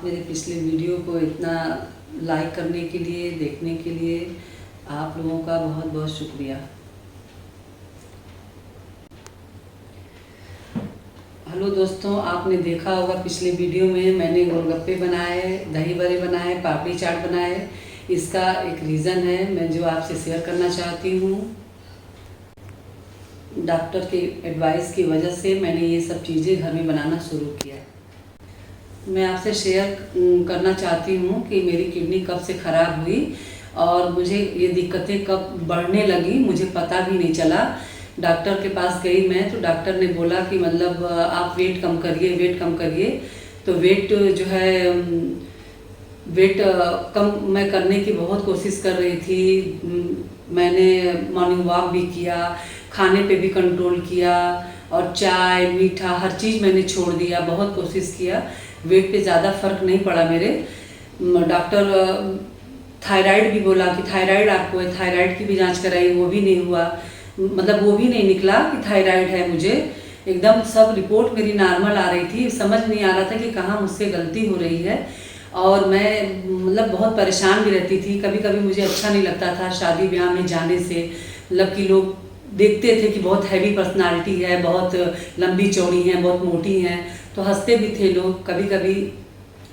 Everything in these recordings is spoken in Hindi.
आप मेरे पिछले वीडियो को इतना लाइक करने के लिए, देखने के लिए आप लोगों का बहुत बहुत शुक्रिया। हेलो दोस्तों, आपने देखा होगा पिछले वीडियो में मैंने गोलगप्पे बनाए, दही बड़े बनाए, पापड़ी चाट बनाए। इसका एक रीज़न है मैं जो आपसे शेयर करना चाहती हूँ। डॉक्टर के एडवाइस की वजह से मैंने ये सब चीज़ें घर में बनाना शुरू किया। मैं आपसे शेयर करना चाहती हूँ कि मेरी किडनी कब से ख़राब हुई और मुझे ये दिक्कतें कब बढ़ने लगी, मुझे पता भी नहीं चला। डॉक्टर के पास गई मैं तो डॉक्टर ने बोला कि मतलब आप वेट कम करिए, वेट कम करिए। तो वेट जो है वेट कम मैं करने की बहुत कोशिश कर रही थी। मैंने मॉर्निंग वॉक भी किया, खाने पे भी कंट्रोल किया और चाय मीठा हर चीज़ मैंने छोड़ दिया, बहुत कोशिश किया। वेट पे ज़्यादा फर्क नहीं पड़ा मेरे। डॉक्टर थायराइड भी बोला कि थायराइड आपको है, थायराइड की भी जांच कराई, वो भी नहीं हुआ, मतलब वो भी नहीं निकला कि थायराइड है मुझे। एकदम सब रिपोर्ट मेरी नॉर्मल आ रही थी, समझ नहीं आ रहा था कि कहाँ मुझसे गलती हो रही है। और मैं मतलब बहुत परेशान भी रहती थी। कभी कभी मुझे अच्छा नहीं लगता था शादी ब्याह में जाने से, मतलब कि लोग देखते थे कि बहुत हैवी पर्सनालिटी है, बहुत लंबी चौड़ी हैं, बहुत मोटी हैं, तो हंसते भी थे लोग। कभी कभी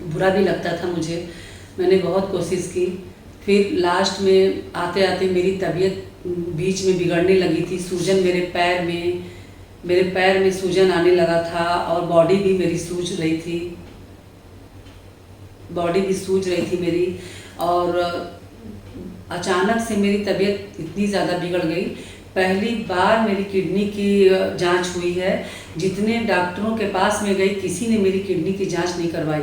बुरा भी लगता था मुझे। मैंने बहुत कोशिश की। फिर लास्ट में आते आते मेरी तबीयत बीच में बिगड़ने लगी थी। सूजन मेरे पैर में सूजन आने लगा था और बॉडी भी मेरी सूज रही थी, मेरी। और अचानक से मेरी तबीयत इतनी ज़्यादा बिगड़ गई। पहली बार मेरी किडनी की जांच हुई है। जितने डॉक्टरों के पास में गई किसी ने मेरी किडनी की जांच नहीं करवाई।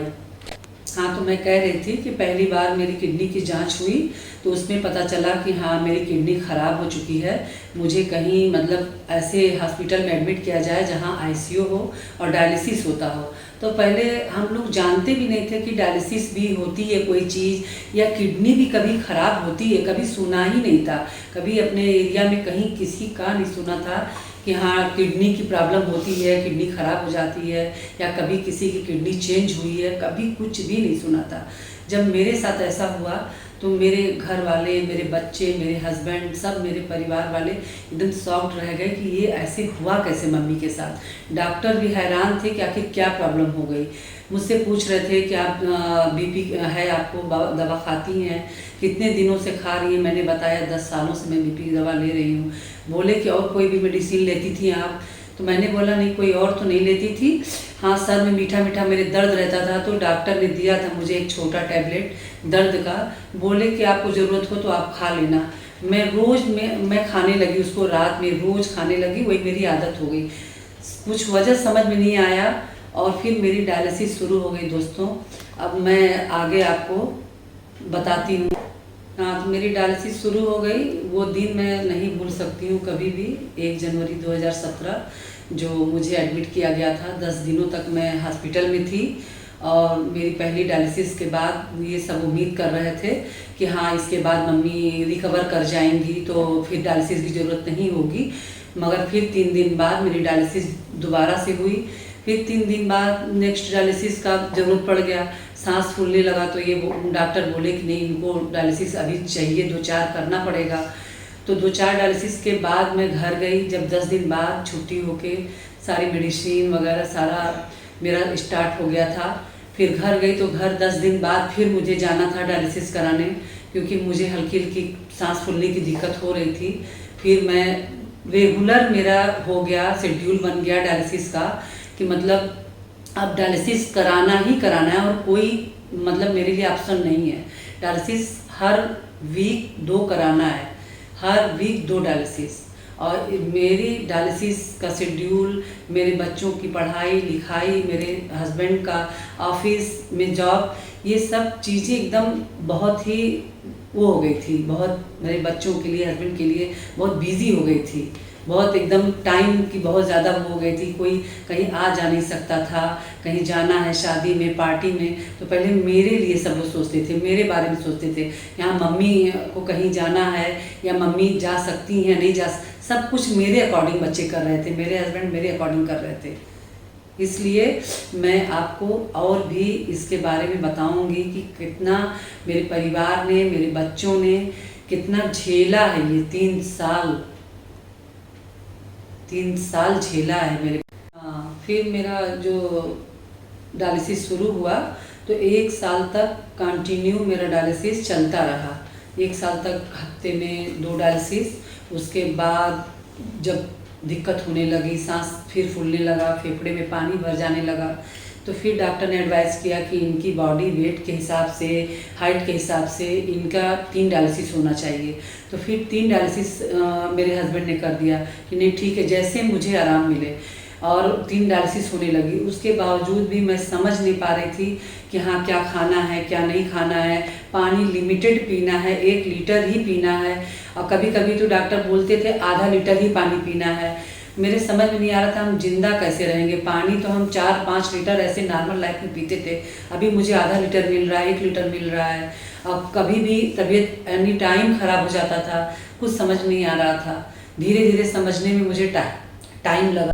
हाँ, तो मैं कह रही थी कि पहली बार मेरी किडनी की जांच हुई तो उसमें पता चला कि हाँ मेरी किडनी ख़राब हो चुकी है। मुझे कहीं मतलब ऐसे हॉस्पिटल में एडमिट किया जाए जहाँ आईसीयू हो और डायलिसिस होता हो। तो पहले हम लोग जानते भी नहीं थे कि डायलिसिस भी होती है कोई चीज़, या किडनी भी कभी ख़राब होती है, कभी सुना ही नहीं था। कभी अपने एरिया में कहीं किसी का नहीं सुना था कि हाँ किडनी की प्रॉब्लम होती है, किडनी ख़राब हो जाती है, या कभी किसी की किडनी चेंज हुई है, कभी कुछ भी नहीं सुना था। जब मेरे साथ ऐसा हुआ तो मेरे घर वाले, मेरे बच्चे, मेरे हस्बैंड, सब मेरे परिवार वाले एकदम शॉक्ड रह गए कि ये ऐसे हुआ कैसे मम्मी के साथ। डॉक्टर भी हैरान थे कि आखिर क्या प्रॉब्लम हो गई। मुझसे पूछ रहे थे कि आप बीपी है आपको, दवा खाती हैं, कितने दिनों से खा रही हैं। मैंने बताया 10 सालों से मैं बीपी की दवा ले रही हूँ। बोले कि और कोई भी मेडिसिन लेती थी आप? तो मैंने बोला नहीं, कोई और तो नहीं लेती थी। हाँ, सर में मीठा मीठा मेरे दर्द रहता था तो डॉक्टर ने दिया था मुझे एक छोटा टैबलेट दर्द का। बोले कि आपको ज़रूरत हो तो आप खा लेना। मैं खाने लगी उसको, रात में रोज़ खाने लगी, वही मेरी आदत हो गई। कुछ वजह समझ में नहीं आया और फिर मेरी डायलिसिस शुरू हो गई दोस्तों। अब मैं आगे आपको बताती हूँ। हाँ, तो मेरी डायलिसिस शुरू हो गई। वो दिन मैं नहीं भूल सकती हूँ कभी भी। 1 जनवरी 2017 जो मुझे एडमिट किया गया था। 10 दिनों तक मैं हॉस्पिटल में थी और मेरी पहली डायलिसिस के बाद ये सब उम्मीद कर रहे थे कि हाँ इसके बाद मम्मी रिकवर कर जाएंगी तो फिर डायलिसिस की ज़रूरत नहीं होगी। मगर फिर 3 दिन बाद मेरी डायलिसिस दोबारा से हुई। फिर 3 दिन बाद नेक्स्ट डायलिसिस का ज़रूरत पड़ गया। सांस फूलने लगा तो ये डॉक्टर बोले कि नहीं, इनको डायलिसिस अभी चाहिए, 2-4 करना पड़ेगा। तो 2-4 डायलिसिस के बाद मैं घर गई। जब 10 दिन बाद छुट्टी होके सारी मेडिसिन वगैरह सारा मेरा स्टार्ट हो गया था। फिर घर गई तो घर 10 दिन बाद फिर मुझे जाना था डायलिसिस कराने, क्योंकि मुझे हल्की हल्की सांस फूलने की दिक्कत हो रही थी। फिर मैं रेगुलर मेरा हो गया, शेड्यूल बन गया डायलिसिस का कि मतलब अब डायलिसिस कराना ही कराना है और कोई मतलब मेरे लिए ऑप्शन नहीं है। डायलिसिस हर वीक 2 कराना है, हर वीक 2 डायलिसिस। और मेरी डायलिसिस का शेड्यूल, मेरे बच्चों की पढ़ाई लिखाई, मेरे हस्बैंड का ऑफिस में जॉब, ये सब चीज़ें एकदम बहुत ही वो हो गई थी। बहुत मेरे बच्चों के लिए, हस्बैंड के लिए बहुत बिजी हो गई थी। बहुत एकदम टाइम की बहुत ज़्यादा वो हो गई थी। कोई कहीं आ जा नहीं सकता था, कहीं जाना है शादी में, पार्टी में, तो पहले मेरे लिए सब लोग सोचते थे, मेरे बारे में सोचते थे। यहाँ मम्मी को कहीं जाना है या मम्मी जा सकती हैं नहीं जा, सब कुछ मेरे अकॉर्डिंग बच्चे कर रहे थे, मेरे हस्बैंड मेरे अकॉर्डिंग कर रहे थे। इसलिए मैं आपको और भी इसके बारे में बताऊंगी कि कितना मेरे परिवार ने, मेरे बच्चों ने कितना झेला है। ये 3 साल झेला है मेरे। फिर मेरा जो डायलिसिस शुरू हुआ तो 1 साल तक कंटिन्यू मेरा डायलिसिस चलता रहा। 1 साल तक हफ्ते में 2 डायलिसिस। उसके बाद जब दिक्कत होने लगी, सांस फिर फूलने लगा, फेफड़े में पानी भर जाने लगा, तो फिर डॉक्टर ने एडवाइस किया कि इनकी बॉडी वेट के हिसाब से, हाइट के हिसाब से इनका 3 डायलिसिस होना चाहिए। तो फिर 3 डायलिसिस मेरे हस्बैंड ने कर दिया कि नहीं ठीक है, जैसे मुझे आराम मिले। और 3 डायलिसिस होने लगी। उसके बावजूद भी मैं समझ नहीं पा रही थी कि हाँ क्या खाना है क्या नहीं खाना है। पानी लिमिटेड पीना है, 1 लीटर ही पीना है। और कभी कभी तो डॉक्टर बोलते थे आधा लीटर ही पानी पीना है। मेरे समझ में नहीं आ रहा था हम जिंदा कैसे रहेंगे। पानी तो हम 4-5 लीटर ऐसे नॉर्मल लाइफ में पीते थे, अभी मुझे आधा लीटर मिल रहा है, 1 लीटर मिल रहा है। अब कभी भी तबीयत एनी टाइम ख़राब हो जाता था, कुछ समझ नहीं आ रहा था। धीरे धीरे समझने में मुझे टाइम लगा।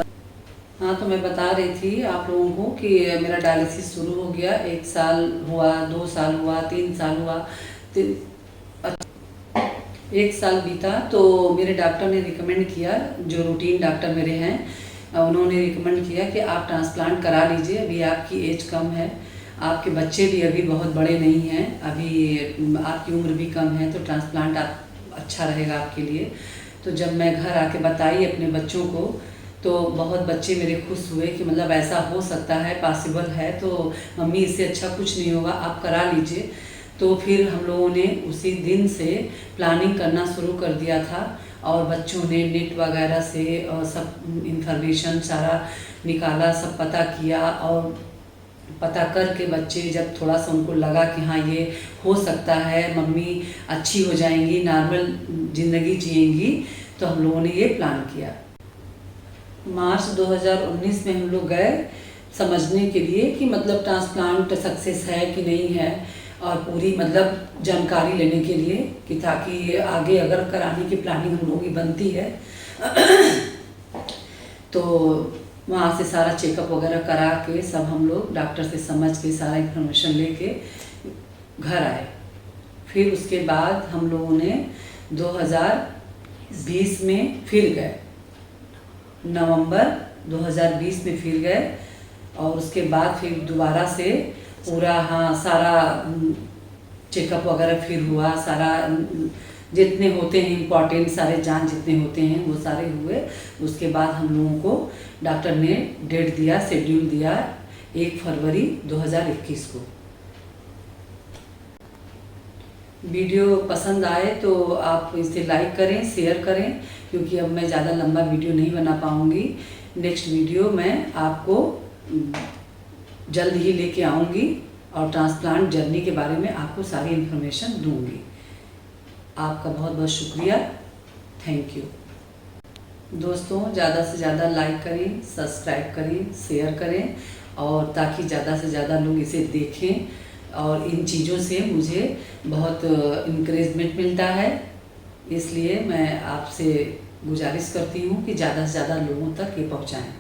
हाँ, तो मैं बता रही थी आप लोगों को कि मेरा डायलिसिस शुरू हो गया। 1 साल हुआ, 2 साल हुआ, 3 साल हुआ। 1 साल बीता तो मेरे डॉक्टर ने रिकमेंड किया, जो रूटीन डॉक्टर मेरे हैं, उन्होंने रिकमेंड किया कि आप ट्रांसप्लांट करा लीजिए। अभी आपकी एज कम है, आपके बच्चे भी अभी बहुत बड़े नहीं हैं, अभी आपकी उम्र भी कम है, तो ट्रांसप्लांट आप अच्छा रहेगा आपके लिए। तो जब मैं घर आके बताई अपने बच्चों को तो बहुत बच्चे मेरे खुश हुए कि मतलब ऐसा हो सकता है, पॉसिबल है, तो मम्मी इससे अच्छा कुछ नहीं होगा, आप करा लीजिए। तो फिर हम लोगों ने उसी दिन से प्लानिंग करना शुरू कर दिया था और बच्चों ने नेट वगैरह से और सब इंफॉर्मेशन सारा निकाला, सब पता किया। और पता करके बच्चे जब थोड़ा सा उनको लगा कि हाँ ये हो सकता है, मम्मी अच्छी हो जाएंगी, नॉर्मल ज़िंदगी जिएंगी, तो हम लोगों ने ये प्लान किया। मार्च 2019 में हम लोग गए समझने के लिए कि मतलब ट्रांसप्लांट सक्सेस है कि नहीं है, और पूरी मतलब जानकारी लेने के लिए कि ताकि आगे अगर कराने की प्लानिंग हम लोगों की बनती है तो वहाँ से सारा चेकअप वगैरह करा के सब हम लोग डॉक्टर से समझ के सारा इन्फॉर्मेशन लेके घर आए। फिर उसके बाद हम लोगों ने 2020 में फिर गए, नवंबर 2020 में फिर गए। और उसके बाद फिर दोबारा से पूरा हाँ सारा चेकअप वगैरह फिर हुआ, सारा जितने होते हैं इम्पॉर्टेंट सारे जांच जितने होते हैं वो सारे हुए। उसके बाद हम लोगों को डॉक्टर ने डेट दिया, शेड्यूल दिया 1 फरवरी 2021 को। वीडियो पसंद आए तो आप इसे लाइक करें, शेयर करें, क्योंकि अब मैं ज़्यादा लंबा वीडियो नहीं बना पाऊँगी। नेक्स्ट वीडियो मैं आपको जल्द ही लेके आऊँगी और ट्रांसप्लांट जर्नी के बारे में आपको सारी इन्फॉर्मेशन दूँगी। आपका बहुत बहुत शुक्रिया, थैंक यू। दोस्तों ज़्यादा से ज़्यादा लाइक करें, सब्सक्राइब करें, शेयर करें, और ताकि ज़्यादा से ज़्यादा लोग इसे देखें। और इन चीज़ों से मुझे बहुत इंकरेजमेंट मिलता है, इसलिए मैं आपसे गुजारिश करती हूँ कि ज़्यादा से ज़्यादा लोगों तक ये पहुँचाएँ।